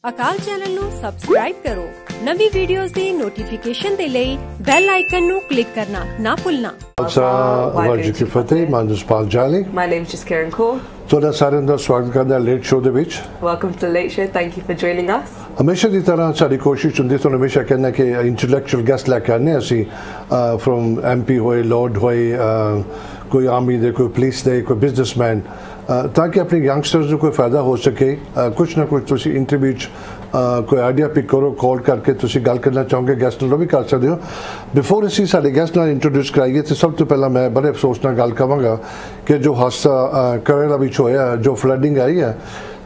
अकाल चैनल ਨੂੰ ਸਬਸਕ੍ਰਾਈਬ ਕਰੋ ਨਵੀਂ ਵੀਡੀਓਜ਼ ਦੀ ਨੋਟੀਫਿਕੇਸ਼ਨ ਦੇ ਲਈ ਬੈਲ ਆਈਕਨ ਨੂੰ ਕਲਿੱਕ ਕਰਨਾ ਨਾ ਭੁੱਲਣਾ ਵਾਹਿਗੁਰੂ ਜੀ ਫਤਿਹ ਮੈਂ ਜਸਪਾਲ ਜਾਲੀ My name is just Karen Kaur. ਤੁਹਾਡਾ ਸਾਰਿਆਂ ਦਾ ਸਵਾਗਤ ਕਰਦਾ ਲੇਟ ਸ਼ੋ ਦੇ ਵਿੱਚ Welcome to the Late Show. Thank you for joining us. ਹਮੇਸ਼ਾ ਦੀ ਤਰ੍ਹਾਂ ਸਾਡੀ ਕੋਸ਼ਿਸ਼ ਹੁੰਦੀ ਤੁਹਾਨੂੰ ਹਮੇਸ਼ਾ ਕਹਿੰਦਾ ਕਿ ਇੰਟੈਲੈਕਚੁਅਲ ਗੈਸਟ ਲੈ ਕੇ ਆਨੇ ਅਸੀਂ ਫਰਮ ਐਮਪੀ ਹੋਏ ਲੋਰਡ ਹੋਏ ਕੋਈ ਆਰਮੀ ਦੇ ਕੋਈ ਪੁਲਿਸ ਦੇ ਕੋਈ ਬਿਜ਼ਨਸਮੈਨ ताकि अपने यंगस्टर्स को कोई फायदा हो सके कुछ ना कुछ तुसी इंटरव्यू कोई आइडिया पिक करो कॉल करके तुसी गल करना चाहोगे गेस्ट नाल भी कर सकते हो बिफोर असी साडे गेस्ट नाल इंट्रोड्यूस कराइए तो सब तो पहला मैं बड़े अफसोस नाल गल कवांगा कि जो हादसा करेला विच होया जो फ्लडिंग आई है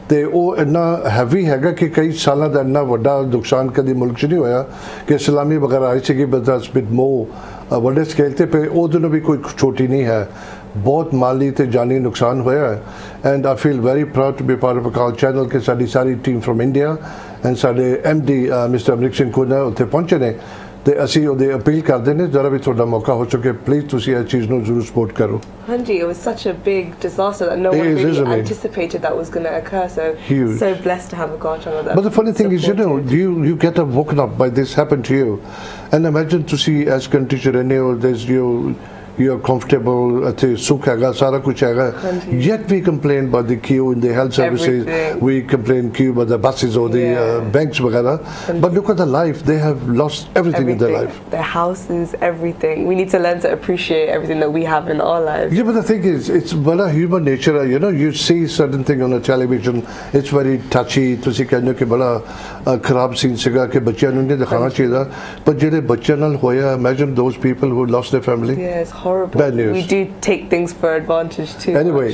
तो वह इन्ना हैवी है कि कई सालों का इन्ना वड्डा नुकसान कभी मुल्क च नहीं होया कि सलामी वगैरह आई सी बट विद मोर वड्डे स्केल पर उहदे भी कोई छोटी नहीं है बहुत माली ते जानी नुकसान होया है and I feel very proud to be part of Akal channel के साडी सारी टीम फ्रॉम इंडिया एंड साडे एमडी मिस्टर अमरीक सिंह खुना उत्थे पहुंचे ने ते असी ओदे अपील करदे ने जरा भी थोड़ा मौका हो सके प्लीज तुसी इस चीज नु जरूर सपोर्ट करो हाँ जी, it was such a big disaster that no one really anticipated that was going to occur, so huge. So blessed to have a God channel that but the funny thing is you get up woken up by this happen to you and imagine to see as country ch rehne ho there's you're comfortable sukh hai sara kuch hai yet we complain about the queue in the health services everything. We complain queue about the buses or the banks wagera but look at the life they have lost everything in their life their houses everything we need to learn to appreciate everything that we have in our lives but the thing is it's bada human nature you know you see certain thing on the television it's very touchy tusi kehne ke bada kharab scene siga ke bachchiyan nu nahi dikhana chahiye but jehde bachchiyan nal hoya imagine those people who lost their family horrible. Bad news. We do take things for advantage too. Anyway,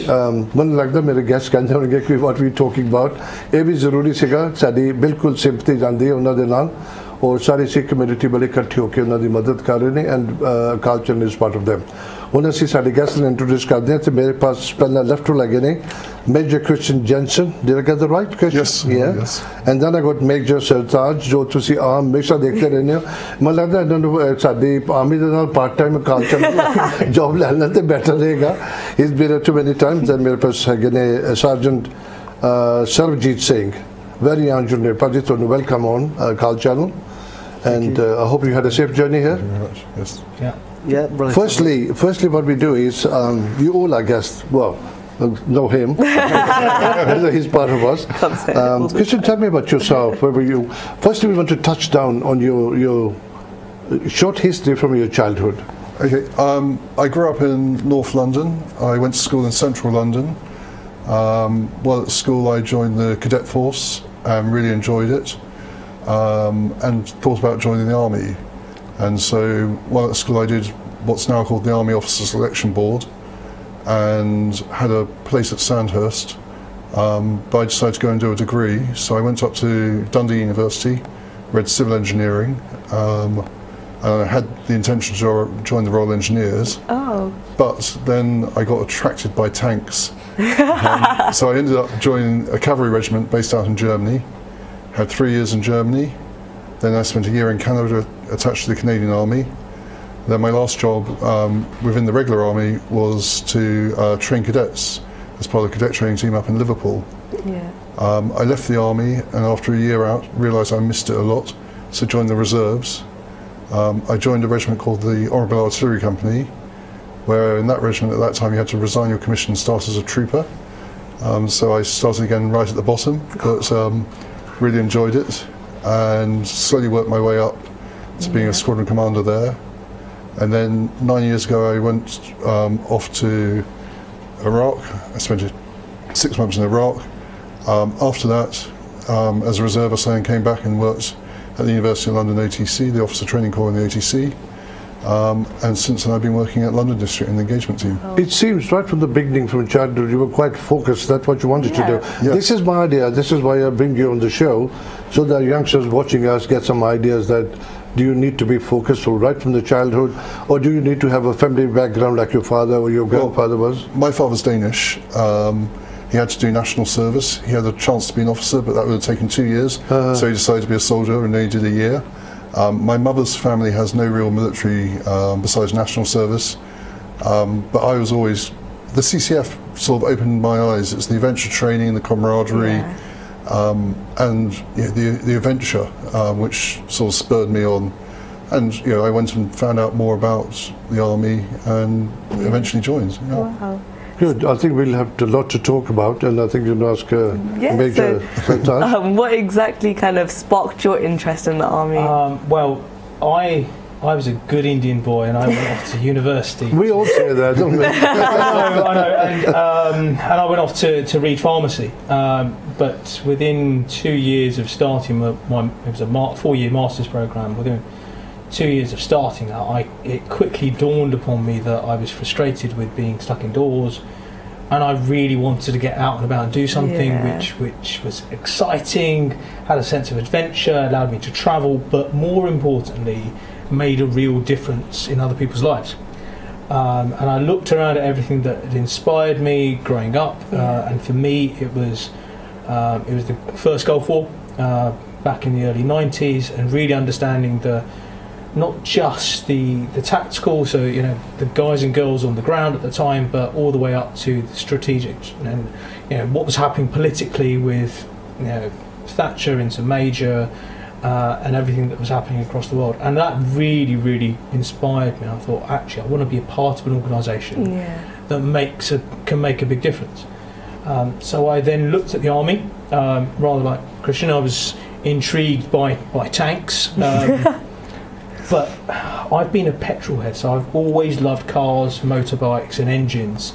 मन लगता मेरे guest कहते होंगे कि what we talking about ये भी ज़रूरी सीगा साड़ी बिल्कुल sympathy जानती है उन्होंने नाल और सारी सिख कम्युनिटी बड़े इकट्ठे होकर उन्होंने मदद कर रहे हैं and Akaal channel is part of them. उन्हें सी साड़ी गेस्ट ने इंट्रोड्यूस कर दिया तो मेरे पास पहला लेफ्ट टू लगे ने Major Christian Jensen, did I get the right question? Yes. Yeah. Yes. And then I got Major Sartaj, जो तुसी आम हमेशा देखते रहने हो मैं लगता है साड़ी आर्मी के नाल part time Akaal channel job लेना तो बेटर रहेगा He's been here too many times then मेरे पास है ने Sergeant Sarvjit Singh very young junior Paji to welcome on Akaal channel and I hope you had a safe journey here. Thank you very much. Yes. Yeah. Firstly what we do is you all I guess well know him he's part of us Christian tell me about yourself where were you firstly we want to touch down on your short history from your childhood Okay. I grew up in North London. I went to school in Central London. While at school, I joined the cadet force and really enjoyed it, and thought about joining the army. And so, while at school, I did what's now called the Army Officer Selection Board, and had a place at Sandhurst. But I decided to go and do a degree, so I went up to Dundee University, read civil engineering. I had the intention to join the Royal Engineers, but then I got attracted by tanks. So I ended up joining a cavalry regiment based out in Germany, had 3 years in Germany, then I spent a year in Canada attached to the Canadian Army. Then my last job within the regular army was to train cadets as part of the cadet training team up in Liverpool. I left the army and after a year out realised I missed it a lot, so joined the reserves. I joined a regiment called the Honourable Artillery Company, where in that regiment at that time you had to resign your commission and start as a trooper. So I started again right at the bottom, but really enjoyed it and slowly worked my way up to being a squadron commander there. And then 9 years ago I went off to Iraq. I spent 6 months in Iraq. After that, as a reservist, I came back and worked at the University of London ATC, the Officer Training Corps in the ATC, and since then I've been working at London District in the engagement team. It seems right from the beginning, from childhood, you were quite focused. That's what you wanted to do. Yes. This is my idea. This is why I bring you on the show, so that youngsters watching us get some ideas that do you need to be focused right from the childhood, or do you need to have a family background like your father or your grandfather was? My father's Danish. He had to do national service. He had a chance to be an officer, but that would have taken 2 years. So he decided to be a soldier and only did a year. My mother's family has no real military besides national service. But I was always... The CCF sort of opened my eyes. It's the adventure training, the camaraderie, and the adventure, which sort of spurred me on. And I went and found out more about the army and eventually joined. Yeah. Wow. Good. I think we'll have a lot to talk about, and I think you'll ask Major Sartaj. What exactly kind of sparked your interest in the army? Well, I was a good Indian boy, and I went off to university. We all say that, don't we? I know, and I went off to read pharmacy. But within 2 years of starting it was a 4-year master's program. Within 2 years of starting that, it quickly dawned upon me that I was frustrated with being stuck indoors, and I really wanted to get out and about and do something which was exciting, had a sense of adventure, allowed me to travel, but more importantly, made a real difference in other people's lives. And I looked around at everything that had inspired me growing up, and for me it was the first Gulf War back in the early 90s, and really understanding not just the tactical, so the guys and girls on the ground at the time, but all the way up to the strategic, and what was happening politically with Thatcher into Major, and everything that was happening across the world. And that really, really inspired me. I thought, actually, I want to be a part of an organisation that can make a big difference. So I then looked at the army, rather like Christian. I was intrigued by tanks. But I've been a petrol head, so I've always loved cars, motorbikes and engines.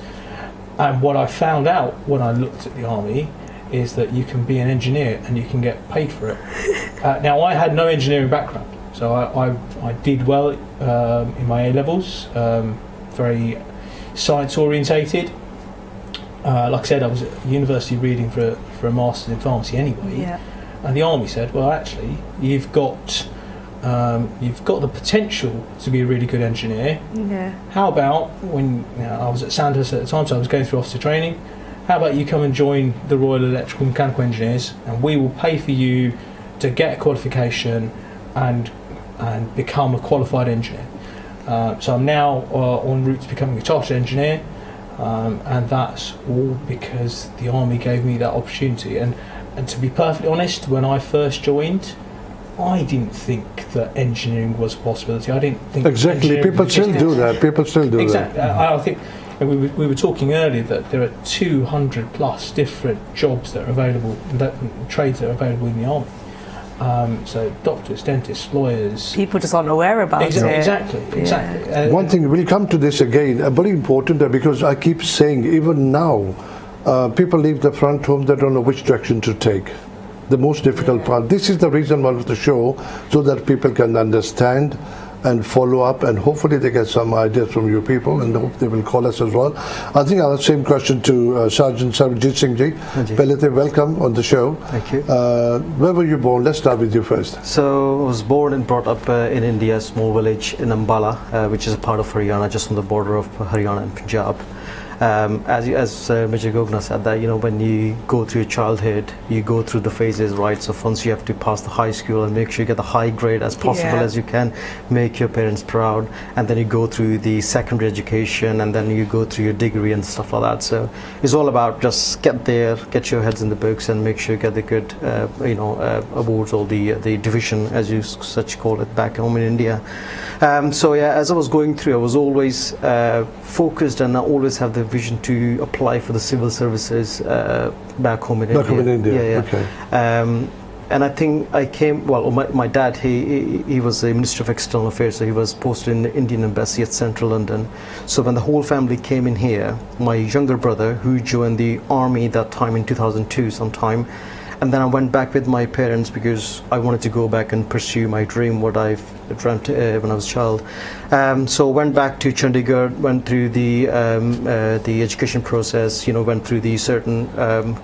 And what I found out when I looked at the army is that you can be an engineer and you can get paid for it. Now, I had no engineering background, so I did well in my A-levels, very science orientated. Like I said, I was at university reading for a master's in pharmacy anyway. And the army said, well, actually, you've got the potential to be a really good engineer. How about when I was at Sandhurst at the time, so I was going through officer training, how about you come and join the Royal Electrical and Mechanical Engineers, and we will pay for you to get a qualification and become a qualified engineer. So I'm now en route to becoming a chartered engineer, and that's all because the army gave me that opportunity. And to be perfectly honest, when I first joined, I didn't think that engineering was a possibility. I didn't think people still do that. People still do exactly. that. I think we were talking earlier that there are 200 plus different jobs that are available, trades that are available in the army. So doctors, dentists, lawyers. People just aren't aware about it. Exactly. One thing, we'll come to this again, very important, because I keep saying, even now, people leave the front home, they don't know which direction to take. The most difficult part. This is the reason why of the show, so that people can understand and follow up, and hopefully they get some ideas from you people, and hope they will call us as well. I think I'll have the same question to Sergeant Sarabjit Singh ji. Pelete, welcome on the show. Thank you. Where were you born? Let's start with you first. So I was born and brought up in India, a small village in Ambala, which is a part of Haryana, just on the border of Haryana and Punjab. As Major Gogna said, that when you go through your childhood, you go through the phases, right? So once you have to pass the high school and make sure you get the high grade as possible as you can, make your parents proud, and then you go through the secondary education, and then you go through your degree and stuff like that. So it's all about just get there, get your heads in the books, and make sure you get the good, awards, or the division, as you such call it, back home in India. So as I was going through, I was always focused, and I always have the vision to apply for the civil services back home in India. Back home in India, okay. And I think I came, well, my dad, he was the Minister of External Affairs, so he was posted in the Indian Embassy at Central London. So when the whole family came in here, my younger brother, who joined the army that time in 2002 sometime, and then I went back with my parents because I wanted to go back and pursue my dream, what I've dreamt when I was a child. So went back to Chandigarh, went through the education process, went through the certain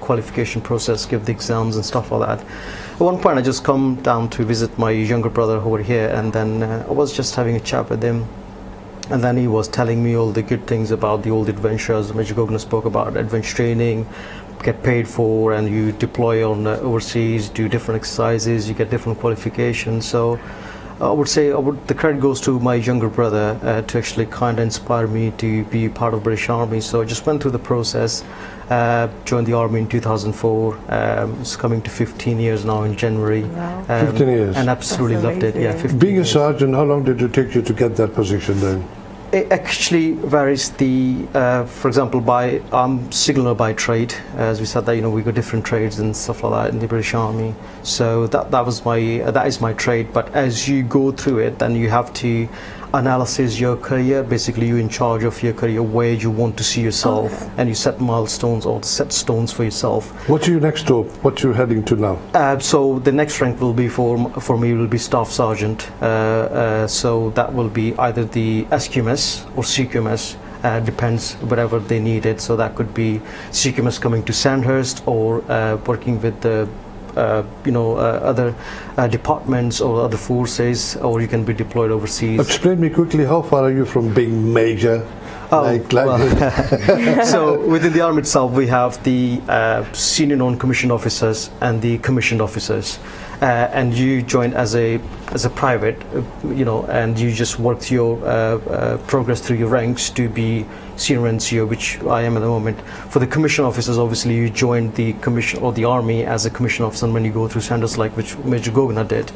qualification process, give the exams and stuff like that. At one point I just come down to visit my younger brother over here, and then I was just having a chat with him. And then he was telling me all the good things about the old adventures. Major Gogna spoke about adventure training, get paid for, and you deploy on overseas, do different exercises, you get different qualifications. So I would say the credit goes to my younger brother to actually kind of inspire me to be part of British Army. So I just went through the process, joined the Army in 2004. It's coming to 15 years now in January. Wow. 15 years. And absolutely loved it. Yeah, 15 Being a years. sergeant, how long did it take you to get that position then? It actually varies. For example, I'm signaller by trade. As we said, that we got different trades and stuff like that in the British Army. So that is my trade. But as you go through it, then you have to analyze your career. Basically, you're in charge of your career, where you want to see yourself, and you set milestones or set stones for yourself. What's your next stop? What you're heading to now? So the next rank will be for me will be Staff Sergeant. So that will be either the SQMS or CQMS. Depends wherever they need it. So that could be CQMS coming to Sandhurst or working with the other departments or other forces, or you can be deployed overseas. Explain me quickly, how far are you from being major? So within the Army itself, we have the senior non-commissioned officers and the commissioned officers, and you join as a private, and you just work your progress through your ranks to be senior NCO, which I am at the moment. For the commissioned officers, obviously you join the commission or the Army as a commissioned officer when you go through standards like which Major Gogana did.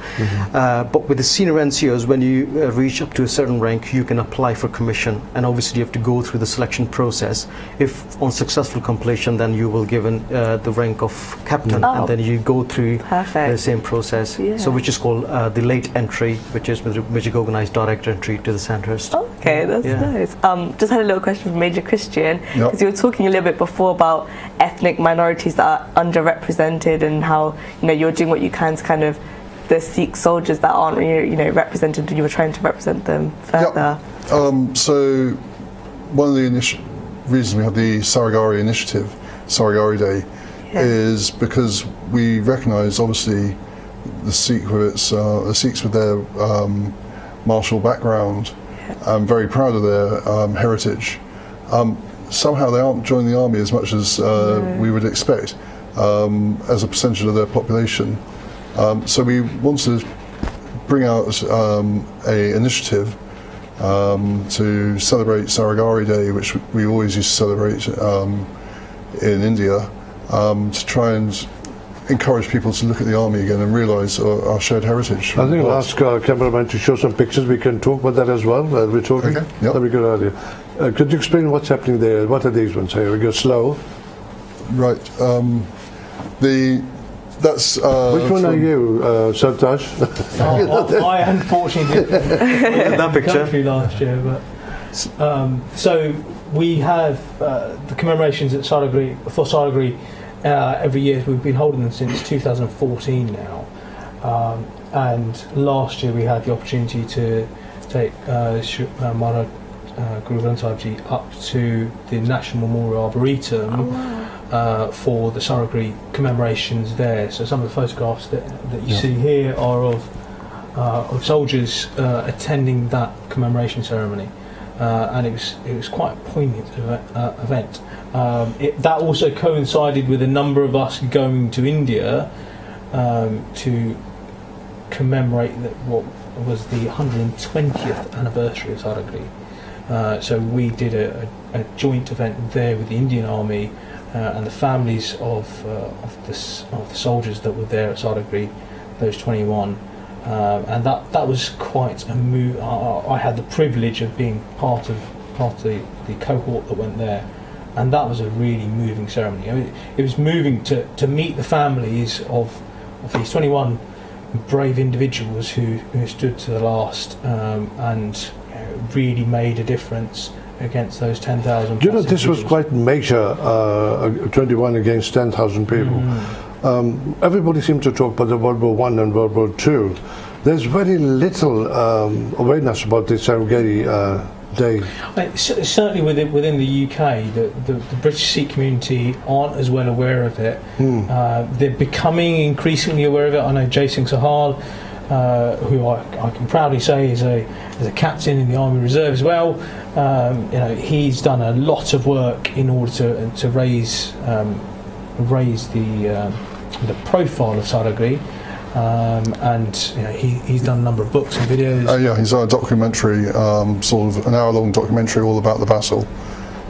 But with the senior NCOs, when you reach up to a certain rank, you can apply for commission, and obviously you have to go through the selection process. If on successful completion, then you will given the rank of captain, and then you go through the same process. So which is called the late entry, which is with Major Gogana's direct entry to the Sandhurst. Okay, that's nice. Just had a little question from Major Christian, because you were talking a little bit before about ethnic minorities that are underrepresented, and how you're doing what you can to kind of the Sikh soldiers that aren't represented, and you were trying to represent them further. So one of the reasons we have the Sarigari initiative, Sarigari Day, is because we recognise obviously the Sikhs with their martial background. I'm very proud of their heritage. Somehow they aren't joining the Army as much as we would expect as a percentage of their population. So we wanted to bring out an initiative to celebrate Sarigari Day, which we always used to celebrate in India, to try and encourage people to look at the Army again and realise our shared heritage. I think I'll ask our cameraman to show some pictures. We can talk about that as well while we're talking. Okay, That'd be a good idea. Could you explain what's happening there? What are these ones here? We go slow. Right. That's which one are you, Sartaj? I unfortunately did that picture country last year, but so we have the commemorations at Sarigari for Sarigari every year. We've been holding them since 2014 now, and last year we had the opportunity to take Maharaj Guru Granth Sahib Ji up to the National Memorial Arboretum. For the Sarigari commemorations there. So some of the photographs that you see here are of soldiers attending that commemoration ceremony, and it was quite a poignant event. That also coincided with a number of us going to India to commemorate what was the 120th anniversary of Sarigari. So we did a joint event there with the Indian Army and the families of the soldiers that were there at Sarigari, those 21, and that was quite a move. I had the privilege of being part of the cohort that went there, and that was a really moving ceremony. I mean, it was moving to meet the families of these 21 brave individuals who stood to the last and really made a difference against those 10,000. Do you know, this was quite major, 21 against 10,000 people. Everybody seems to talk about the World War I and World War II. There's very little awareness about this Sarigari Day. Certainly within the UK, the British Sikh community aren't as well aware of it. They're becoming increasingly aware of it. I know Jai Singh Sahal, who I can proudly say is a captain in the Army Reserve as well. He's done a lot of work in order to raise the profile of Sarigari, and you know, he's done a number of books and videos. Yeah, he's done a documentary, sort of an hour-long documentary all about the battle.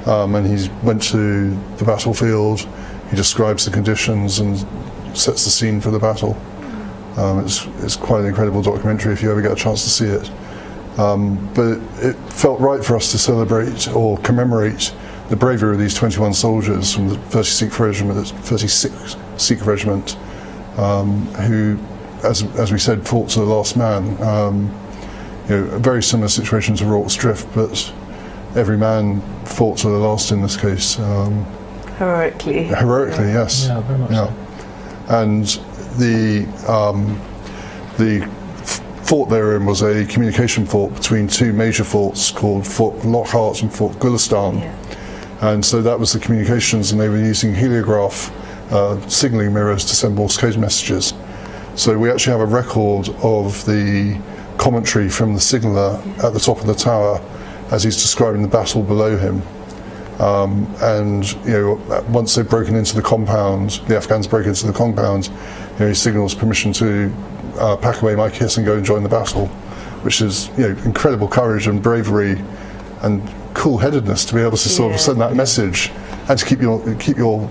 And he went to the battlefield, he describes the conditions and sets the scene for the battle. It's quite an incredible documentary if you ever get a chance to see it. But it felt right for us to celebrate or commemorate the bravery of these 21 soldiers from the 36th Sikh Regiment, who, as we said, fought to the last man. You know, a very similar situation to Rorke's Drift, but every man fought to the last in this case. Heroically. Heroically, yes. Yeah, very much so. And the fort they were in was a communication fort between two major forts called Fort Lockhart and Fort Gulistan. Yeah. And so that was the communications, and they were using heliograph signalling mirrors to send Morse code messages. So we actually have a record of the commentary from the signaller at the top of the tower as he's describing the battle below him. And you know, once they've broken into the compound, the Afghans break into the compound, you know, he signals permission to pack away my kit and go and join the battle, which is, you know, incredible courage and bravery and cool-headedness to be able to sort of send that message and to keep your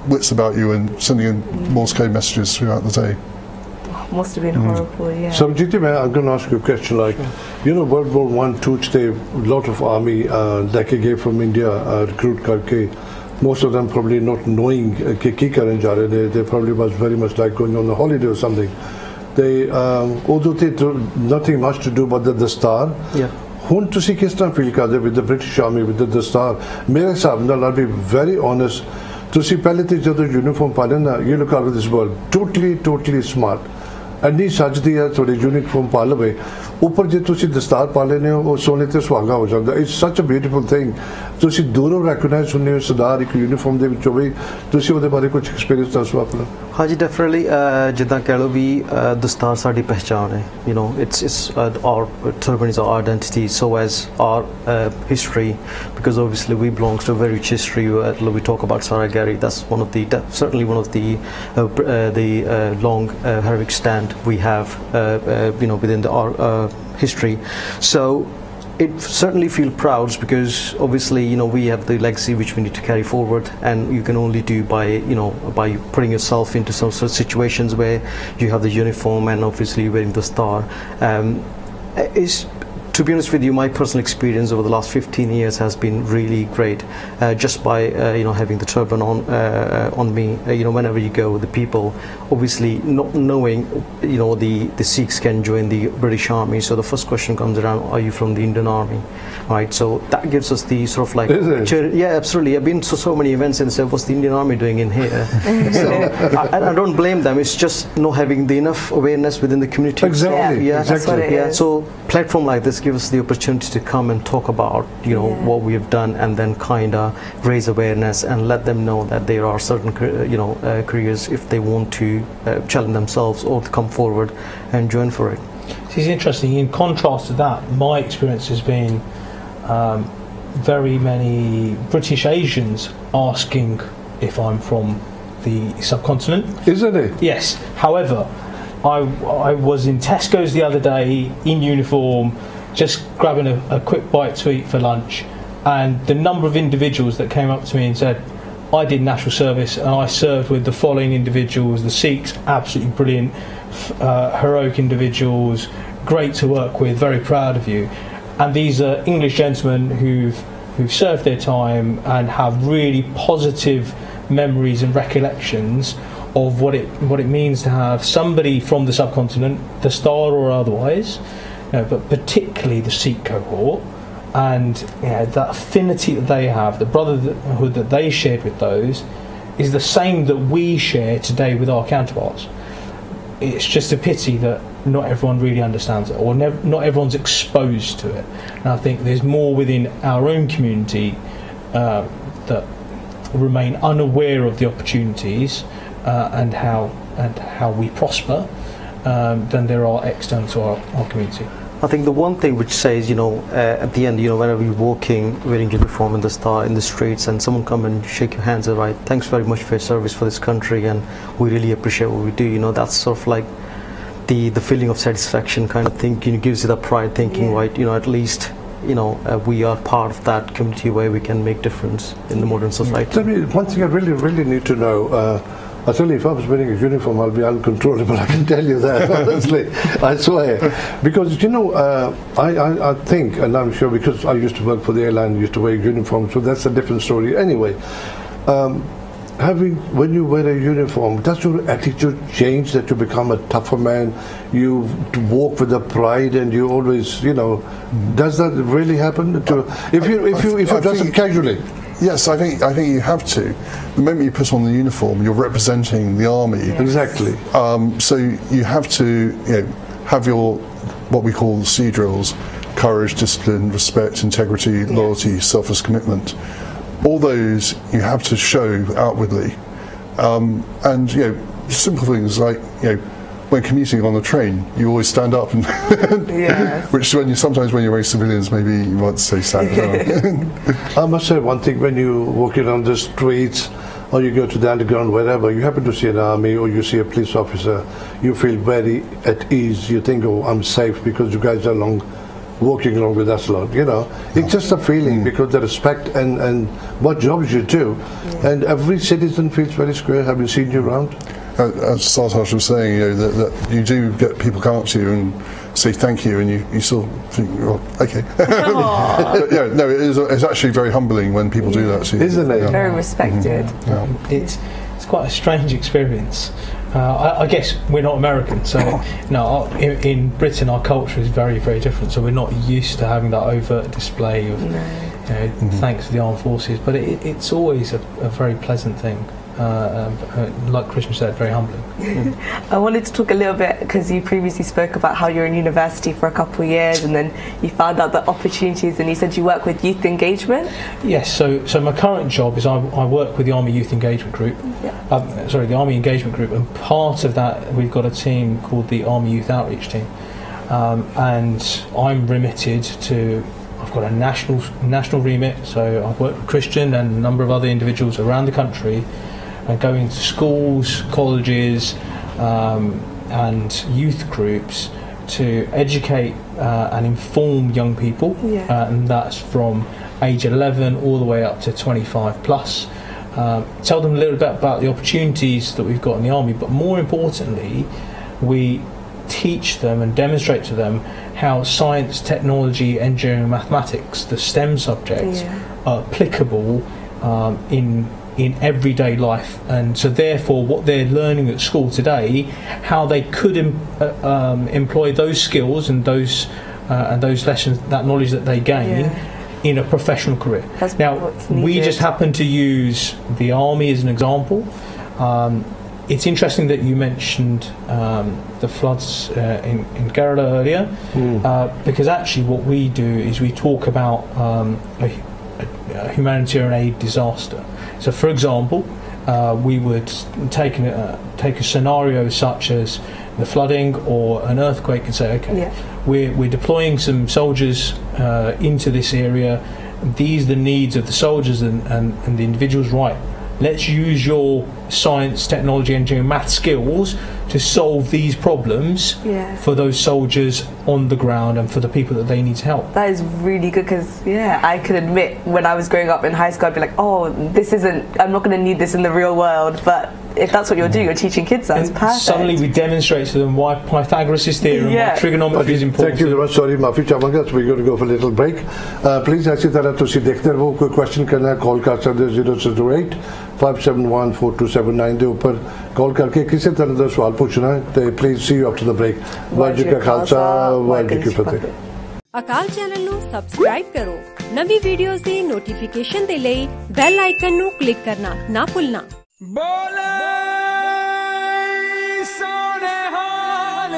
wits about you and sending in Morse code messages throughout the day. Must have been horrible, yeah. So, Jiti, I'm going to ask you a question. Like, you know, World War I, II, today, a lot of army that came from India, recruit karke, most of them probably not knowing ki karan ja rahe, they probably was very much like going on a holiday or something. They, although they nothing much to do but the dastar. Yeah. Hun tusi kis tarah feel karte with the British Army, with the dastar? Mere sahab naal, I'll be very honest. Tusi pehle te jadon uniform paale na, you look out of this world, totally smart. ਇੰਨੀ ਸੱਜਦੀ ਹੈ ਤੁਹਾਡੀ uniform ਪਾ ਲਵੇ ਉੱਪਰ ਜੇ ਤੁਸੀਂ ਦਸਤਾਰ ਪਾ ਲੈਨੇ ਹੋ ਉਹ ਸੋਨੇ ਤੇ ਸੁਹਾਗਾ ਹੋ ਜਾਂਦਾ ਇਟਸ ਸੱਚ ਅ ਬਿਊਟੀਫੁਲ ਥਿੰਗ ਤੁਸੀਂ ਦੂਰੋਂ ਰੈਕਗਨਾਈਜ਼ ਹੁੰਦੇ ਹੋ ਸਰਦਾਰ ਇੱਕ ਯੂਨੀਫਾਰਮ ਦੇ ਵਿੱਚ ਹੋਵੇ ਤੁਸੀਂ ਉਹਦੇ ਬਾਰੇ ਕੁਝ ਐਕਸਪੀਰੀਅੰਸ ਦੱਸੋ ਆਪਣਾ ਹਾਂਜੀ ਡੈਫੀਨਿਟਲੀ ਜਿੱਦਾਂ ਕਹਿ ਲਓ ਵੀ ਦਸਤਾਰ ਸਾਡੀ ਪਹਿਚਾਣ ਹੈ you نو it's our turban is our identity so as our history because obviously we belong to a very rich history we talk about Saragari that's one of the certainly one of the long heroic stand we have you know within our history so it certainly feel proud because obviously you know we have the legacy which we need to carry forward and you can only do by you know by putting yourself into some sort of situations where you have the uniform and obviously wearing the star is to be honest with you my personal experience over the last 15 years has been really great just by you know having the turban on me you know whenever you go with the people obviously not knowing you know the Sikhs can join the British Army so the first question comes around are you from the Indian Army right so that gives us the sort of like yeah absolutely I've been to so many events and said what's the Indian Army doing in here so I don't blame them it's just not having the enough awareness within the community exactly yeah exactly yeah so platform like this give us the opportunity to come and talk about you know what we have done and then kind of raise awareness and let them know that there are certain you know careers if they want to challenge themselves or to come forward and join for it. It's interesting in contrast to that my experience has been very many British Asians asking if I'm from the subcontinent. Isn't it? Yes, however I was in Tesco's the other day in uniform just grabbing a quick bite to eat for lunch and the number of individuals that came up to me and said I did national service and I served with the following individuals the Sikhs absolutely brilliant heroic individuals great to work with very proud of you and these are English gentlemen who've served their time and have really positive memories and recollections of what it means to have somebody from the subcontinent, the star or otherwise, you know, but particularly the Sikh cohort, and you know, that affinity that they have, the brotherhood that they shared with those, is the same that we share today with our counterparts. It's just a pity that not everyone really understands it, or not everyone's exposed to it. And I think there's more within our own community that remain unaware of the opportunities. And how we prosper than there are external to our community. I think the one thing which says, you know, at the end, you know, whenever you're walking, wearing uniform in the star in the streets, and someone come and shake your hands and write, "Thanks very much for your service for this country, and we really appreciate what we do." You know, that's sort of like the feeling of satisfaction kind of thing, gives you the pride, thinking, right, at least we are part of that community where we can make difference in the modern society. Tell me, one thing I really need to know. I tell you, if I was wearing a uniform, I'll be uncontrollable. I can tell you that, honestly. I swear. Because, I think, and I'm sure because I used to work for the airline, used to wear uniforms, so that's a different story. Anyway, when you wear a uniform, does your attitude change, that you become a tougher man, you walk with a pride, and you always, does that really happen? If you dress it casually? Yes, I think you have to. The moment you put on the uniform, you're representing the army. Yes. Exactly. So you have to, have your what we call the C drills: courage, discipline, respect, integrity, loyalty, selfless commitment. All those you have to show outwardly, and simple things like when commuting on the train, you always stand up, and which sometimes when you're wearing civilians, maybe you might say stand. I must say one thing: when you walk around the streets, or you go to the underground, wherever, you happen to see an army or you see a police officer, you feel very at ease. You think, oh, I'm safe because you guys are walking along with us a lot. It's just a feeling because the respect and what jobs you do, and every citizen feels very square. Have you seen you around? As Sartaj was saying, that you do get people come up to you and say thank you, and you sort of think, well, okay. But it's actually very humbling when people do that to you. Isn't it? Very respected. It's quite a strange experience. I guess we're not American, so in Britain our culture is very, very different. So we're not used to having that overt display of thanks to the armed forces. But it's always a very pleasant thing. Like Christian said, very humbling. I wanted to talk a little bit, because you previously spoke about how you're in university for a couple of years and then you found out the opportunities, and you said you work with youth engagement. Yes, so my current job is I work with the Army Youth Engagement Group. The Army Engagement Group, and part of that we've got a team called the Army Youth Outreach Team, and I'm remitted to. I've got a national remit, so I've worked with Christian and a number of other individuals around the country, and going to schools, colleges, and youth groups to educate and inform young people, and that's from age 11 all the way up to 25 plus. Tell them a little bit about the opportunities that we've got in the Army, but more importantly, we teach them and demonstrate to them how science, technology, engineering, mathematics, the STEM subjects, are applicable in everyday life, and so therefore what they're learning at school today, how they could employ those skills and those lessons, that knowledge that they gain in a professional career. Now, we just happen to use the Army as an example. It's interesting that you mentioned the floods in Kerala earlier, because actually what we do is we talk about a humanitarian aid disaster. So, for example, we would take a scenario such as the flooding or an earthquake and say, okay, we're deploying some soldiers into this area. These are the needs of the soldiers and the individuals. Right, let's use your science, technology, engineering, math skills to solve these problems for those soldiers on the ground and for the people that they need to help. That is really good, because I could admit when I was growing up in high school, I'd be like, oh, I'm not going to need this in the real world, but if that's what you're doing, you're teaching kids, that's perfect. Suddenly we demonstrate to them why Pythagoras' theorem, why trigonometry is important. Thank you very much. Sorry, Mafi Chamanga, we're going to go for a little break. Please, ऐसी तरह तुसी देखते रहो, कोई question करना है call कर सकते 0608 571 4279 ਦੇ ਉੱਪਰ कॉल करके किसी तरह ਦਾ सवाल पूछना है तो please see you after the break. Waheguru का खालसा वाहिगुरू की फतेह। ਅਕਾਲ ਚੈਨਲ ਨੂੰ ਸਬਸਕ੍ਰਾਈਬ ਕਰੋ। ਨਵੀਂ ਵੀਡੀਓਜ਼ ਦੀ ਨੋਟੀਫਿਕੇਸ਼ਨ ਦੇ ਲਈ ਬੈਲ ਆਈਕਨ ਨੂੰ ਕਲਿੱਕ ਕਰਨਾ ਨਾ ਭੁੱਲਣਾ। ਬੋਲੇ ਸੋਨੇ ਹਾਲ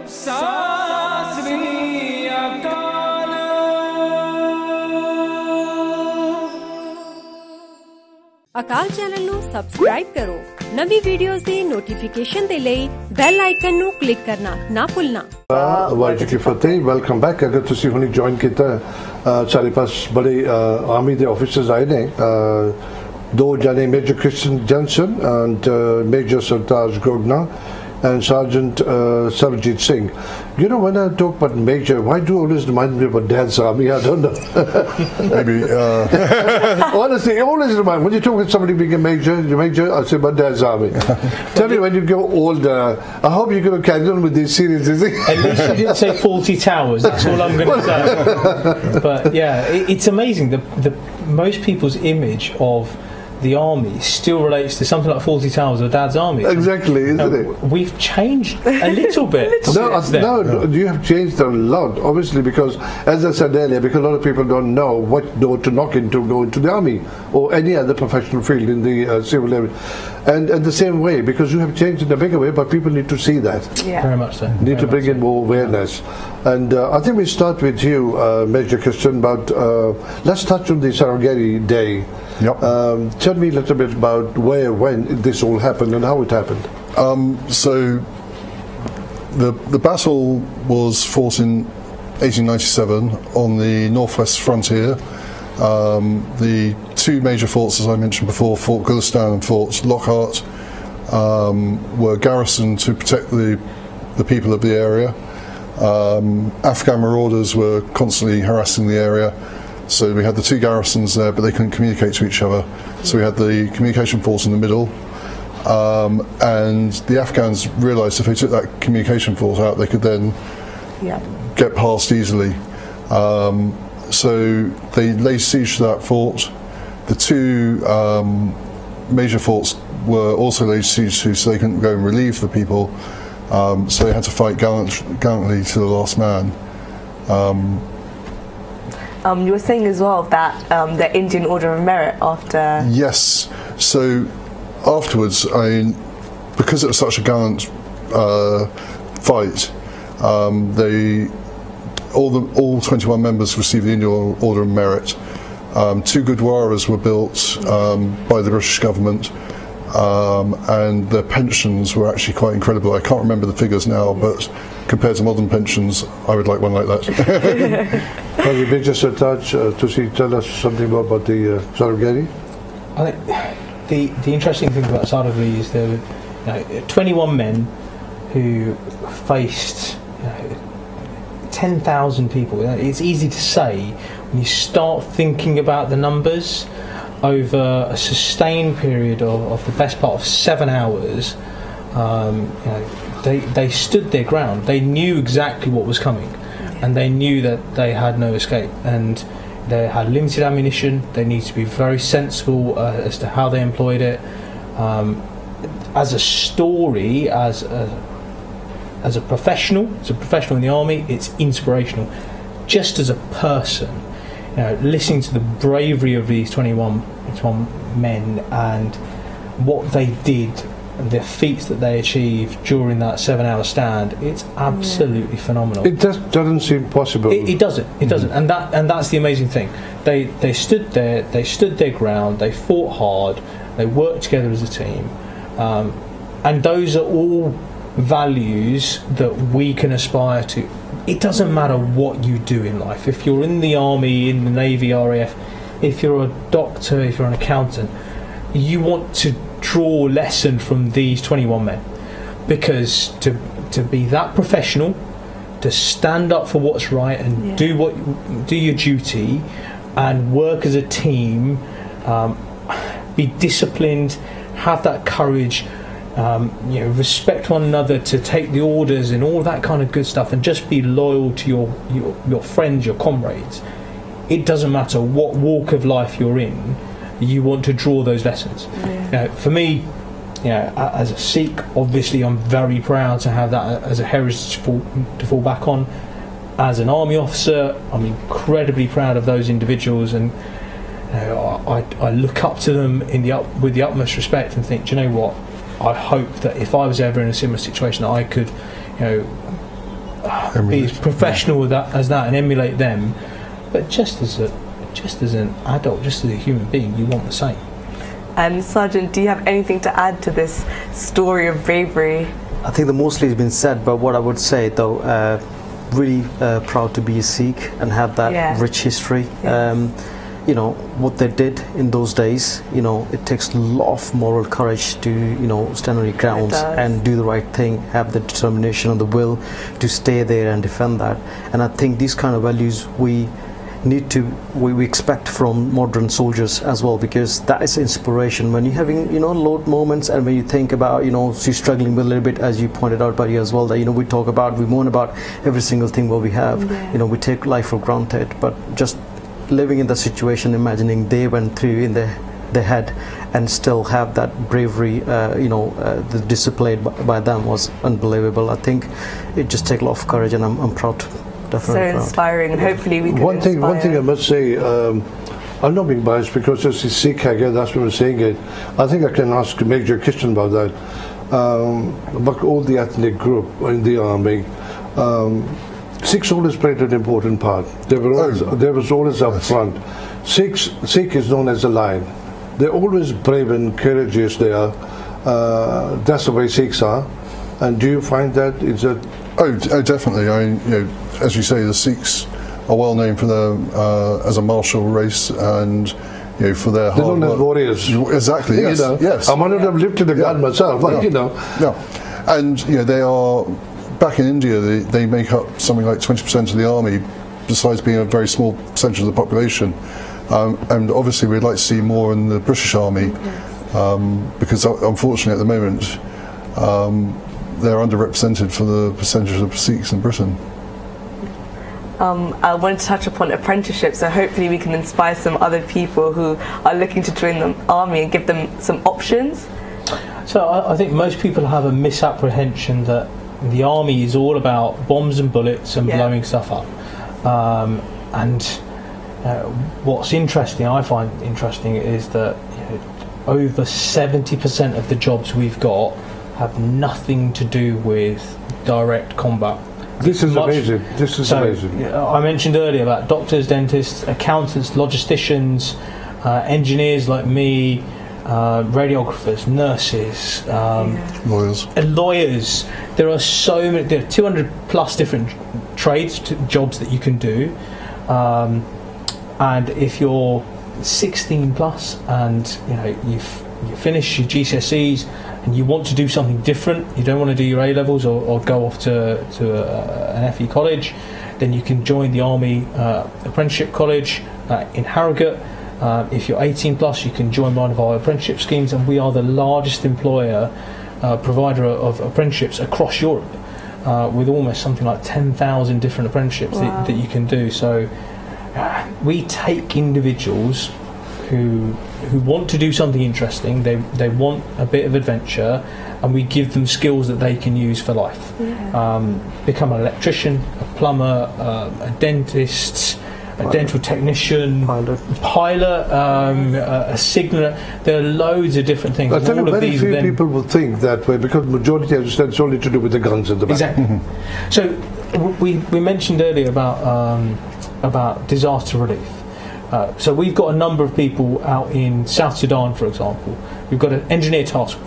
ਸਤਿ ਸ੍ਰੀ ਅਕਾਲ। ਅਕਾਲ ਚੈਨਲ ਨੂੰ ਸਬਸਕ੍ਰਾਈਬ ਕਰੋ। ਨਵੀਂ ਵੀਡੀਓਜ਼ ਦੀ ਨੋਟੀਫਿਕੇਸ਼ਨ ਦੇ ਲਈ ਬੈਲ ਆਈਕਨ ਨੂੰ ਕਲਿੱਕ ਕਰਨਾ ਨਾ ਭੁੱਲਣਾ। ਵਾਹਿਗੁਰੂ ਕੀ ਫਤਿਹ। Welcome back. ਅਗਰ ਤੁਸੀਂ ਹੁਣੇ ਜੁਆਇਨ ਕੀਤਾ, ਸਾਡੇ ਪਾਸ ਬੜੇ ਆਰਮੀ ਦੇ ਆਫੀਸਰਸ ਆਏ ਨੇ, ਦੋ ਜਣੇ, major Christian Jansen and major Sartaj Gogna. and Sergeant Sarojit Singh. You know, when I talk about Major, why do you always remind me about Dad's Army? I don't know. Maybe. Honestly, you always remind when you talk with somebody being a major, I say about Dad's Army. Tell me when you go older. I hope you're going to carry on with these series, is it? At least you didn't say 40 Towers. That's all I'm going to say. But yeah, it's amazing. The most people's image of the army still relates to something like 40 Towers or Dad's Army. Exactly, isn't it? We've changed a little bit. No, you have changed a lot, obviously, because, as I said earlier, because a lot of people don't know what door to knock into to go into the army or any other professional field in the civil area. And the same way, because you have changed in a bigger way, but people need to see that. Yeah. Very much so. Need to bring in more awareness. And I think we start with you, Major Christian, but let's touch on the Sarangeri Day. Yep. Tell me a little bit about where, when this all happened and how it happened. So the battle was fought in 1897 on the northwest frontier. The two major forts, as I mentioned before, Fort Gulistan and Fort Lockhart, were garrisoned to protect the people of the area. Afghan marauders were constantly harassing the area. So we had the two garrisons there, but they couldn't communicate to each other. So we had the communication force in the middle, and the Afghans realised if they took that communication force out, they could then get past easily. So they laid siege to that fort. The two major forts were also laid siege to, so they couldn't go and relieve the people. So they had to fight gallantly to the last man. You were saying as well that the Indian Order of Merit after... Yes. So afterwards, because it was such a gallant fight, all 21 members received the Indian Order of Merit. Two Gurdwaras were built by the British government, and their pensions were actually quite incredible. I can't remember the figures now, but compared to modern pensions, I would like one like that. Well, you may just touch to tell us something more about the Sarangeri. I think the interesting thing about Sarangeri is there were 21 men who faced 10,000 people. It's easy to say when you start thinking about the numbers over a sustained period of the best part of 7 hours. They stood their ground. They knew exactly what was coming, and they knew that they had no escape, and they had limited ammunition. They needed to be very sensible as to how they employed it. As a story, as a professional in the army, it's inspirational. Just as a person, listening to the bravery of these 21 men and what they did, and the feats that they achieved during that 7-hour stand, it's absolutely phenomenal. It just doesn't seem possible. It doesn't, and that's the amazing thing. They stood there, they stood their ground, they fought hard, they worked together as a team, and those are all values that we can aspire to. It doesn't matter what you do in life. If you're in the army, in the Navy, RAF, if you're a doctor, if you're an accountant, you want to draw lesson from these 21 men, because to be that professional, to stand up for what's right and do your duty and work as a team, be disciplined, have that courage, respect one another, to take the orders and all that kind of good stuff, and just be loyal to your friends, your comrades. It doesn't matter what walk of life you're in, you want to draw those lessons. For me, as a Sikh, obviously I'm very proud to have that as a heritage to fall back on. As an army officer, I'm incredibly proud of those individuals, and I look up to them with the utmost respect, and think, do you know what? I hope that if I was ever in a similar situation, that I could, be as professional as that and emulate them. But just as an adult, just as a human being, you want the same. And Sergeant, do you have anything to add to this story of bravery? I think the mostly has been said, but what I would say though, really proud to be a Sikh and have that rich history. you know, what they did in those days, you know, it takes a lot of moral courage to, you know, stand on your grounds and do the right thing, have the determination and the will to stay there and defend that. And I think these kind of values we need to, we expect from modern soldiers as well, because that is inspiration when you're having, you know, low moments, and when you think about, you know, so you're struggling with a little bit, as you pointed out, Barry, as well, that, you know, we talk about, we moan about every single thing what we have, you know, we take life for granted, but just living in the situation, imagining they went through in their head and still have that bravery, you know, the displayed by them was unbelievable. I think it just takes a lot of courage, and I'm proud. Definitely so inspiring, and hopefully we can one thing I must say, I'm not being biased because this is Sikh, that's what I'm saying it. I think I can ask Major Christian about that. But all the ethnic group in the army, Sikhs always played an important part. They was always up front. Sikh is known as a lion. They're always brave and courageous. They are. That's the way Sikhs are. And do you find that it's a? Oh, definitely. I mean, you know, as you say, the Sikhs are well known for their as a martial race, and you know, for their hard work. They're known as warriors. Exactly. Yes. You know, yes. I might not have lifted a gun myself, but you know. Yeah. And you know, they are back in India. They make up something like 20% of the army, besides being a very small percentage of the population. And obviously, we'd like to see more in the British Army, because unfortunately, at the moment, they're underrepresented for the percentage of Sikhs in Britain. I wanted to touch upon apprenticeship, so hopefully we can inspire some other people who are looking to join the army and give them some options. So I think most people have a misapprehension that the army is all about bombs and bullets and blowing stuff up. What's interesting, I find interesting, is that, you know, over 70% of the jobs we've got have nothing to do with direct combat. This is amazing. This is amazing. I mentioned earlier about doctors, dentists, accountants, logisticians, engineers like me, radiographers, nurses, lawyers. There are so many. There are 200 plus different trades, jobs that you can do. And if you're 16 plus and you know you finish your GCSEs and you want to do something different, you don't want to do your A levels or go off to an FE college, then you can join the Army Apprenticeship College in Harrogate. If you're 18 plus, you can join one of our apprenticeship schemes, and we are the largest employer provider of apprenticeships across Europe, with almost something like 10,000 different apprenticeships that you can do. So we take individuals who want to do something interesting, they want a bit of adventure, and we give them skills that they can use for life. Become an electrician, a plumber, a dentist, a dental technician, pilot, a signaller. There are loads of different things. I tell you, very few people will think that way, because majority, as you said, it's only to do with the guns in the back. Exactly. So we mentioned earlier about disaster relief. So we've got a number of people out in South Sudan, for example. We've got an engineer task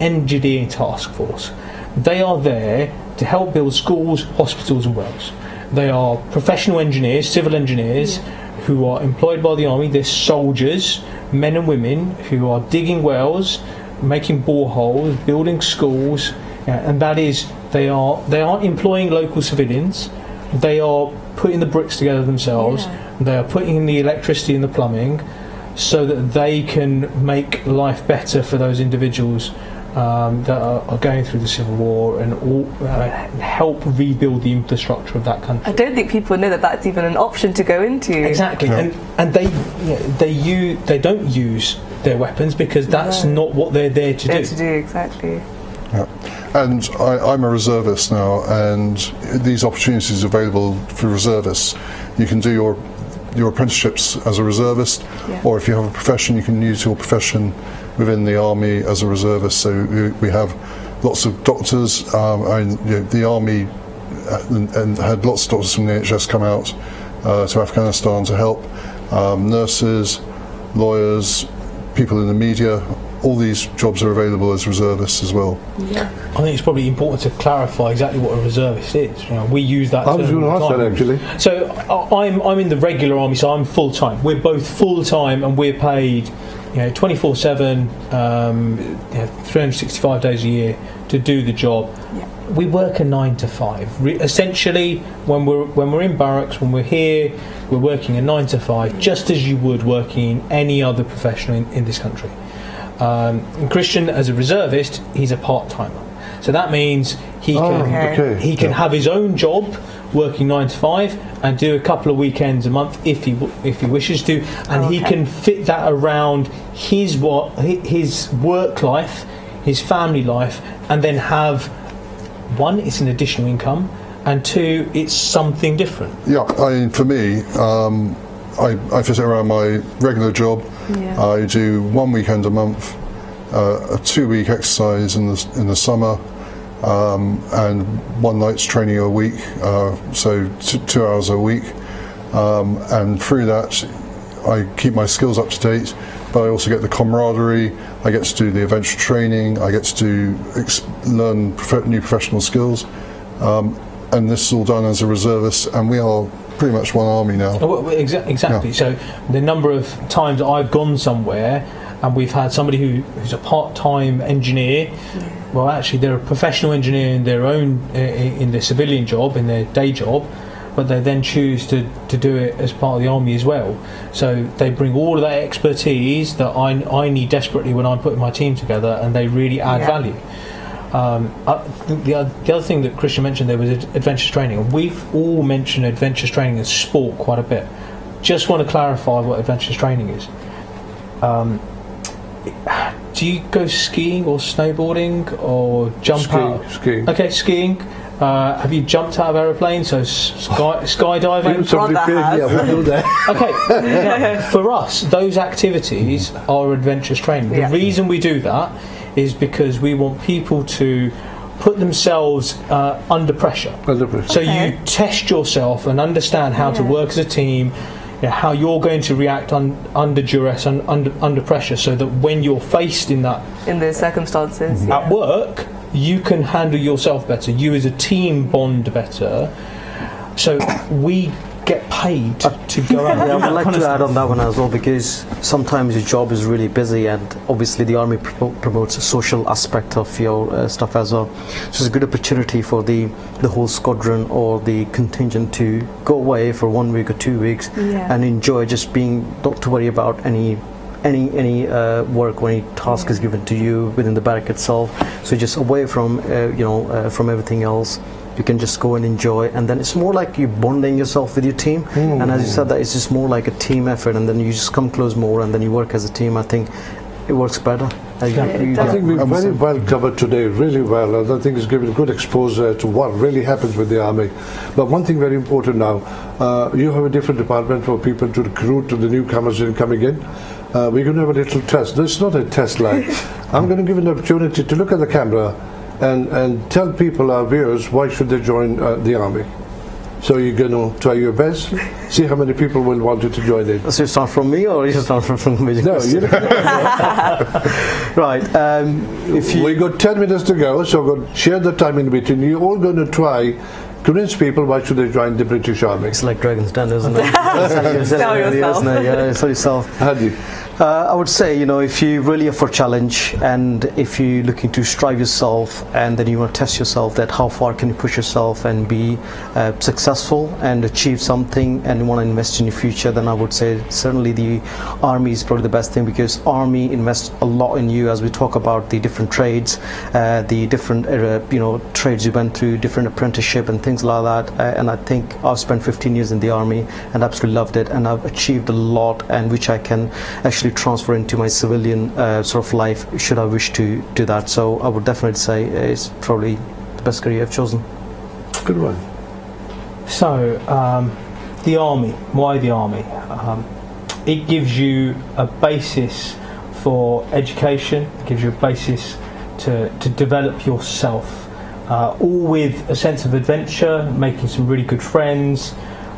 force. They are there to help build schools, hospitals and wells. They are professional engineers, civil engineers, who are employed by the army. They're soldiers, men and women, who are digging wells, making boreholes, building schools, and that is, they aren't employing local civilians. They are putting the bricks together themselves. They are putting in the electricity and the plumbing, so that they can make life better for those individuals that are going through the civil war, and help rebuild the infrastructure of that country. I don't think people know that that's even an option to go into. Exactly, and they don't use their weapons because that's not what they're there to do. To do exactly. Yeah. And I'm a reservist now, and these opportunities are available for reservists. You can do your apprenticeships as a reservist, or if you have a profession, you can use your profession within the army as a reservist. So we have lots of doctors. The army and had lots of doctors from the NHS come out to Afghanistan to help. Nurses, lawyers, people in the media, all these jobs are available as reservists as well. Yeah. I think it's probably important to clarify exactly what a reservist is. You know, we use that. I was term going to all ask the that time. actually. So I'm in the regular army, so I'm full time. We're both full time, and we're paid, 24/7, 365 days a year to do the job. Yeah. We work a 9 to 5. Essentially, when we're in barracks, when we're here, we're working a 9 to 5, just as you would working any other professional in this country. And Christian, as a reservist, he's a part-timer. So that means he can have his own job, working 9 to 5, and do a couple of weekends a month if he wishes to, and he can fit that around his work life, his family life, and then have, one, it's an additional income, and two, it's something different. Yeah, I mean, for me, I fit it around my regular job. Yeah. I do 1 weekend a month, a 2-week exercise in the summer, and 1 night's training a week, so 2 hours a week, and through that I keep my skills up to date, but I also get the camaraderie, I get to do the adventure training, I get to learn new professional skills, and this is all done as a reservist, and we are pretty much one army now. Exactly. Yeah. So the number of times that I've gone somewhere and we've had somebody who's a part-time engineer, well, actually they're a professional engineer in their own in their civilian job, in their day job, but they then choose to do it as part of the army as well. So they bring all of that expertise that I need desperately when I'm putting my team together, and they really add value. The other thing that Christian mentioned there was adventure training, and we've all mentioned adventure training as sport quite a bit. Just want to clarify what adventure training is. Do you go skiing or snowboarding or jump out? Skiing. Okay, skiing. Have you jumped out of aeroplanes? So skydiving. We'll do that. Okay, now, for us, those activities are adventurous training. The reason we do that is because we want people to put themselves under pressure. So you test yourself and understand how to work as a team, how you're going to react under duress and under pressure, so that when you're faced in those circumstances at work, you can handle yourself better. You as a team bond better. So we get paid to go out. I would like to add on that one as well, because sometimes your job is really busy, and obviously the army promotes a social aspect of your stuff as well. So it's a good opportunity for the whole squadron or the contingent to go away for 1 week or 2 weeks and enjoy just being, not to worry about any work or any task is given to you within the barrack itself. So just away from from everything else, you can just go and enjoy, and then it's more like you bonding yourself with your team. And as you said, that it's just more like a team effort, and then you just come close more, and then you work as a team. I think it works better. I think we've very well covered today, really well, and I think it's given good exposure to what really happens with the army. But one thing very important now, you have a different department for people to recruit to the newcomers coming in. We're going to have a little test. This is not a test like. I'm going to give an opportunity to look at the camera and tell people, our viewers, why should they join the army. So you're going to try your best, see how many people will want you to join it. So you start from me, or you start from Major Christian? Right. We got 10 minutes to go, so we'll share the time in between. You're all going to try convince people why should they join the British Army. It's like Dragon's Den, isn't it? Sell yourself. Yeah, sell yourself. How do you? I would say, if you really are for challenge, and if you're looking to strive yourself, and then you want to test yourself, that how far can you push yourself and be successful and achieve something, and you want to invest in your future, then I would say certainly the army is probably the best thing, because army invests a lot in you, as we talk about the different trades, the different trades you went through, different apprenticeship and things like that. And I think I've spent 15 years in the army and absolutely loved it, and I've achieved a lot, and which I can actually transfer into my civilian sort of life should I wish to do that. So I would definitely say it's probably the best career I've chosen. Good one. So the army, why the army? It gives you a basis for education, it gives you a basis to develop yourself, all with a sense of adventure, making some really good friends,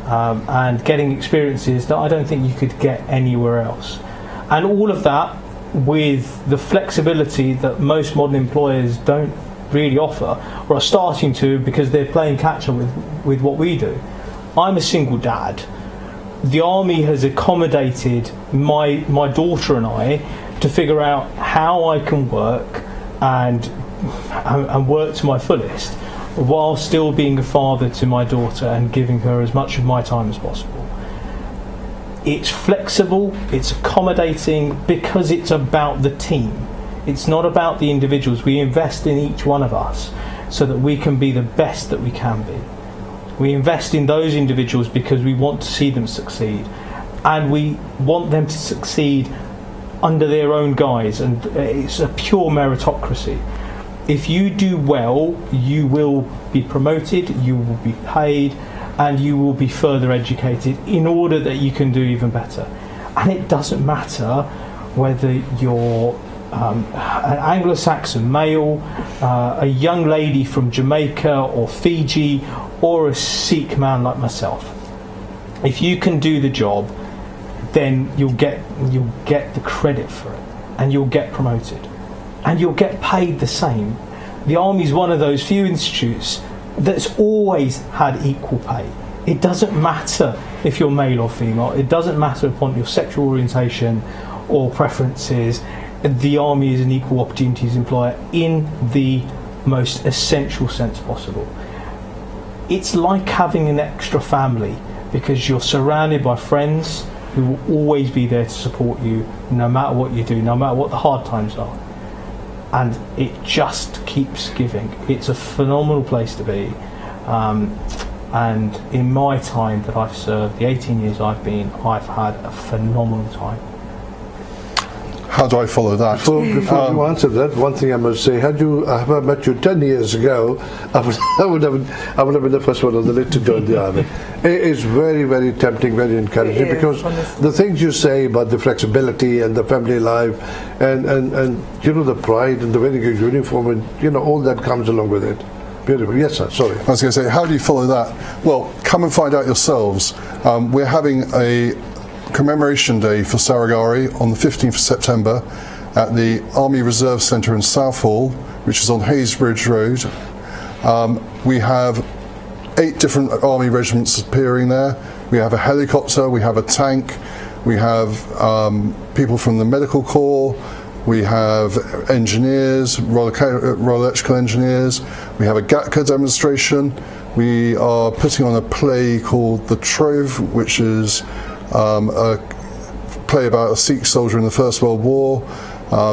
and getting experiences that I don't think you could get anywhere else. And all of that with the flexibility that most modern employers don't really offer, or are starting to, because they're playing catch up with what we do. I'm a single dad. The army has accommodated my daughter and I to figure out how I can work and work to my fullest while still being a father to my daughter and giving her as much of my time as possible. It's flexible, it's accommodating, because it's about the team. It's not about the individuals. We invest in each one of us so that we can be the best that we can be. We invest in those individuals because we want to see them succeed, and we want them to succeed under their own guise, and it's a pure meritocracy. If you do well, you will be promoted, you will be paid, and you will be further educated in order that you can do even better. And it doesn't matter whether you're an Anglo-Saxon male, a young lady from Jamaica or Fiji, or a Sikh man like myself. If you can do the job, then you'll get the credit for it, and you'll get promoted, and you'll get paid the same. The Army's one of those few institutes that's always had equal pay. It doesn't matter if you're male or female. It doesn't matter upon your sexual orientation or preferences. The Army is an equal opportunities employer in the most essential sense possible. It's like having an extra family, because you're surrounded by friends who will always be there to support you no matter what you do, no matter what the hard times are. And it just keeps giving. It's a phenomenal place to be. And in my time that I've served, the 18 years I've been, I've had a phenomenal time. How do I follow that? Before you answer that, one thing I must say: had I met you 10 years ago, I would have been the first one on the list to join the army. It is very, very tempting, very encouraging, because honestly. the things you say about the flexibility and the family life, and you know, the pride and the very good uniform, and you know, all that comes along with it. Beautiful. Yes, sir. Sorry. I was going to say, how do you follow that? Well, come and find out yourselves. We're having a commemoration day for Saragari on the 15th of September at the Army Reserve Centre in Southall, which is on Haysbridge Road. We have 8 different army regiments appearing there. We have a helicopter, we have a tank, we have people from the medical corps, we have engineers, Royal Electrical Engineers, we have a Gatka demonstration. We are putting on a play called The Trove, which is a play about a Sikh soldier in the First World War.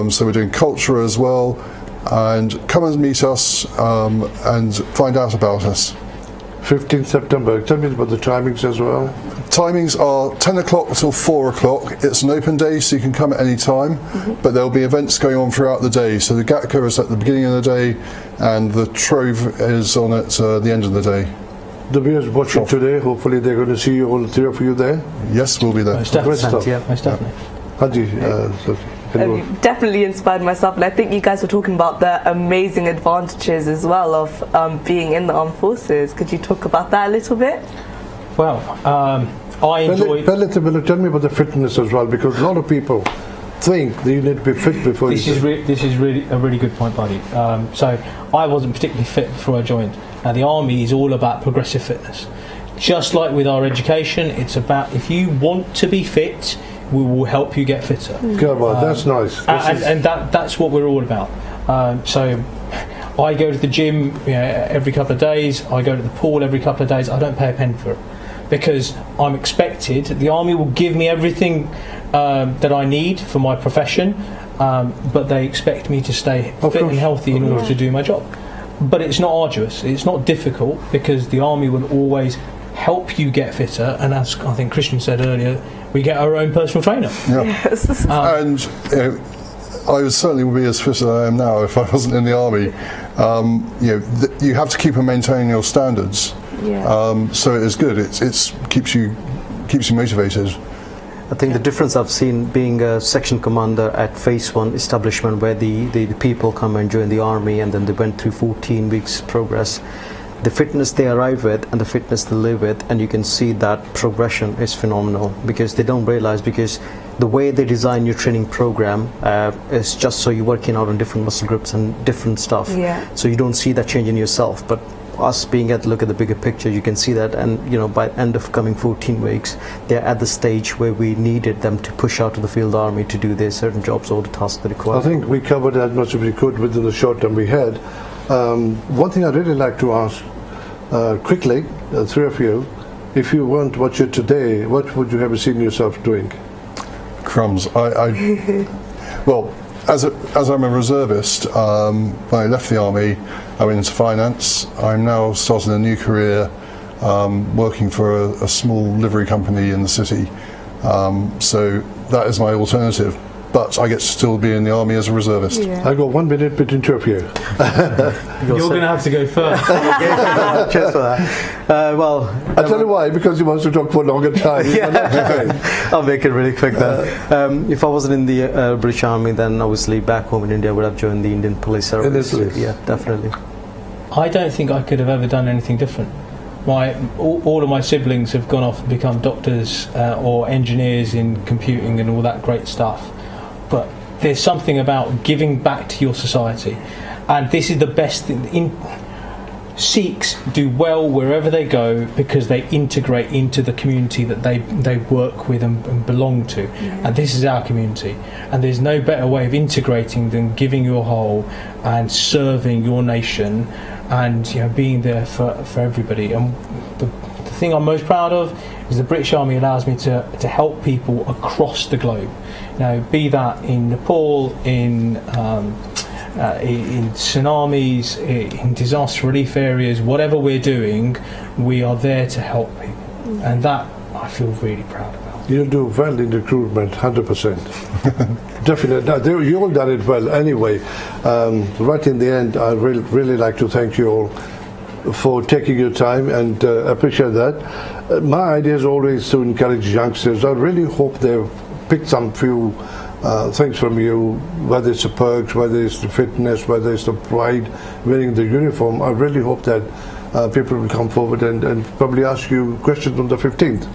So we're doing culture as well. And come and meet us and find out about us. 15th September. Tell me about the timings as well. Timings are 10 o'clock till 4 o'clock. It's an open day, so you can come at any time, but there'll be events going on throughout the day. So the Gatka is at the beginning of the day, and the Trove is on at the end of the day. The viewers watching today, hopefully they're going to see you, all 3 of you there. Yes, we'll be there. Most definitely. Yeah. Most definitely. Haji, Definitely inspired myself, and I think you guys were talking about the amazing advantages as well of being in the armed forces. Could you talk about that a little bit? Well, I enjoy. Tell me about the fitness as well, because a lot of people think that you need to be fit before This is really a really good point, buddy. So I wasn't particularly fit before I joined. Now the army is all about progressive fitness. Just like with our education, it's about, if you want to be fit, we will help you get fitter. Come on, that's nice. And that's what we're all about. So I go to the gym every couple of days. I go to the pool every couple of days. I don't pay a penny for it, because I'm expected. The army will give me everything that I need for my profession, but they expect me to stay fit and healthy in order to do my job. But it's not arduous, it's not difficult, because the army will always help you get fitter, and as I think Christian said earlier, we get our own personal trainer. Yeah. Yes. And I would certainly be as fit as I am now if I wasn't in the army. You have to keep on maintaining your standards. Yeah. So it is good. It keeps you motivated. I think the difference I've seen being a section commander at Phase 1 establishment, where the people come and join the army, and then they went through 14 weeks progress, the fitness they arrive with and the fitness they live with, and you can see that progression is phenomenal, because they don't realize, because the way they design your training program is just so you're working out on different muscle groups and different stuff. Yeah. So you don't see that change in yourself. But us being at look at the bigger picture, you can see that, and by end of coming 14 weeks, they're at the stage where we needed them to push out to the field army to do their certain jobs or the tasks they require. I think we covered as much as we could within the short time we had. One thing I'd really like to ask quickly, three of you, if you weren't what you're today, what would you have seen yourself doing? Crumbs. Well, as I'm a reservist, when I left the army, I went into finance. I'm now starting a new career, working for a small livery company in the city. So that is my alternative. But I get to still be in the army as a reservist. Yeah. I got 1 minute between two of you. You're going to have to go first. Cheers for that. Well, I'll tell you why, because he wants to talk for a longer time. I'll make it really quick then. If I wasn't in the British Army, then obviously back home in India I would have joined the Indian Police Service. Yeah, definitely. I don't think I could have ever done anything different. All of my siblings have gone off and become doctors or engineers in computing and all that great stuff. But there's something about giving back to your society, and this is the best thing. Sikhs do well wherever they go because they integrate into the community that they work with and belong to. And this is our community, and there's no better way of integrating than giving your whole and serving your nation, and being there for everybody. And the thing I'm most proud of is the British Army allows me to help people across the globe. Be that in Nepal, in tsunamis, in disaster relief areas, whatever we're doing, we are there to help people, and that I feel really proud about. You do well in recruitment, 100%. Definitely. You all done it well anyway. Right in the end, I really like to thank you all for taking your time and appreciate that. My idea is always to encourage youngsters. I really hope they've picked some few things from you, whether it's the perks, whether it's the fitness, whether it's the pride wearing the uniform. I really hope that people will come forward and probably ask you questions on the 15th.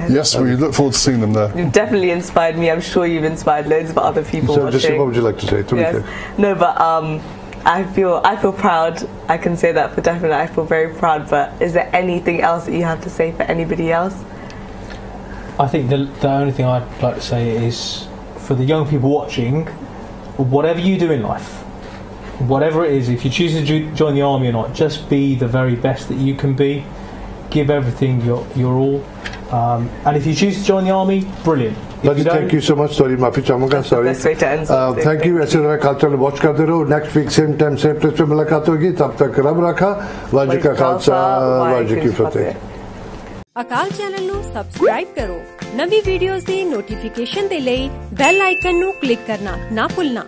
Yes, we look forward to seeing them there. You've definitely inspired me. I'm sure you've inspired loads of other people. So just what would you like to say? Yes. No, but I feel proud. I can say that for definite. I feel very proud. But is there anything else that you have to say for anybody else? I think the only thing I'd like to say is, for the young people watching, whatever you do in life, whatever it is, if you choose to join the army or not, just be the very best that you can be. Give everything your all. And if you choose to join the army, brilliant. Thank you so much. Sorry, माफी चाहूँगा. Sorry. Best way to end something. Thank you. ऐसे तरह culture watch करते रहो. Next week same time same place पे मुलाकात होगी. तब तक रब रखा. वाजी का खालसा, वाजी की फतेह. ਅਕਾਲ ਚੈਨਲ ਨੂੰ ਸਬਸਕ੍ਰਾਈਬ ਕਰੋ। ਨਵੀਂ ਵੀਡੀਓਜ਼ ਦੀ ਨੋਟੀਫਿਕੇਸ਼ਨ ਦੇ ਲਈ ਬੈਲ ਆਈਕਨ ਨੂੰ ਕਲਿੱਕ ਕਰਨਾ ਨਾ ਭੁੱਲਣਾ।